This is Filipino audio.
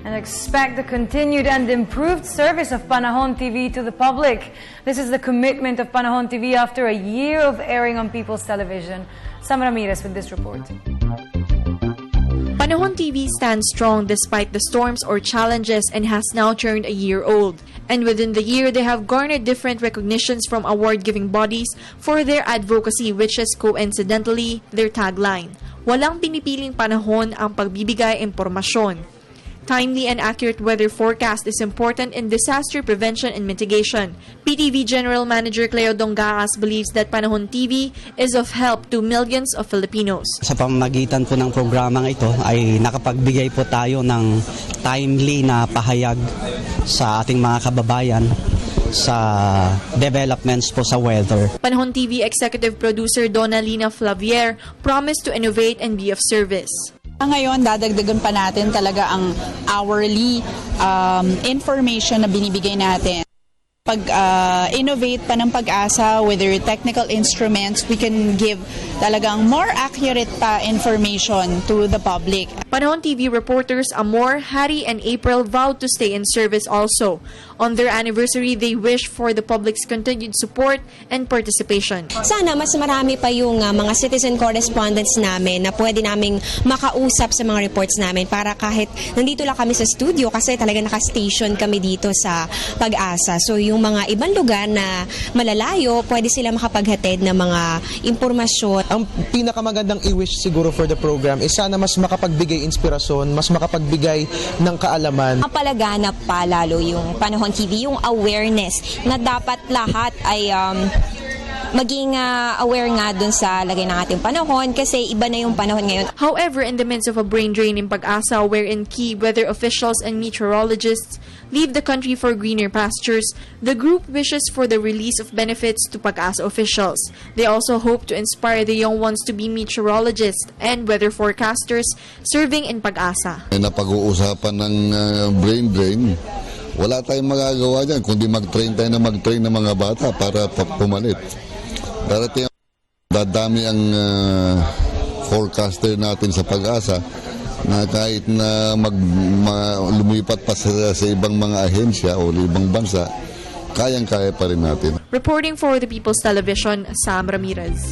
and expect the continued and improved service of Panahon TV to the public. This is the commitment of Panahon TV after a year of airing on People's Television. Sam Ramirez with this report. Panahon TV stands strong despite the storms or challenges and has now turned a year old. And within the year, they have garnered different recognitions from award-giving bodies for their advocacy, which is coincidentally their tagline. Walang pinipiling panahon ang pagbibigay impormasyon. Timely and accurate weather forecast is important in disaster prevention and mitigation. PTV General Manager Cleo Dongaas believes that Panahon TV is of help to millions of Filipinos. Sa pamamagitan po ng programang ito ay nakapagbigay po tayo ng timely na pahayag sa ating mga kababayan sa developments po sa weather. Panahon TV Executive Producer Donna Lina Flavier promised to innovate and be of service. Ngayon, dadagdagan pa natin talaga ang hourly information na binibigay natin. Pag-innovate pa ng Pag-asa with their technical instruments, we can give talagang more accurate pa information to the public. Panahon TV reporters Amor, Harry, and April vowed to stay in service also. On their anniversary, they wish for the public's continued support and participation. Sana mas marami pa yung mga citizen correspondents namin na pwede naming makausap sa mga reports namin para kahit nandito lang kami sa studio kasi talaga naka-station kami dito sa Pag-asa. So yung mga ibang lugar na malalayo, pwede sila makapaghatid ng mga impormasyon. Ang pinakamagandang i-wish siguro for the program is sana mas makapagbigay inspirasyon, mas makapagbigay ng kaalaman. Mapalaganap pa lalo yung Panahon TV, yung awareness na dapat lahat ay maging aware nga dun sa lagay ng ating panahon kasi iba na yung panahon ngayon. However, in the midst of a brain drain in Pag-asa wherein key weather officials and meteorologists leave the country for greener pastures, the group wishes for the release of benefits to Pag-asa officials. They also hope to inspire the young ones to be meteorologists and weather forecasters serving in Pag-asa. Napag-uusapan ng brain drain. Wala tayong magagawa dyan kundi mag-train tayo na mag-train ng mga bata para pumalit. Darating dadami ang forecaster natin sa Pag-asa na kahit na lumipat pa sa ibang mga ahensya o ibang bansa, kayang-kaya pa rin natin. Reporting for the People's Television, Sam Ramirez.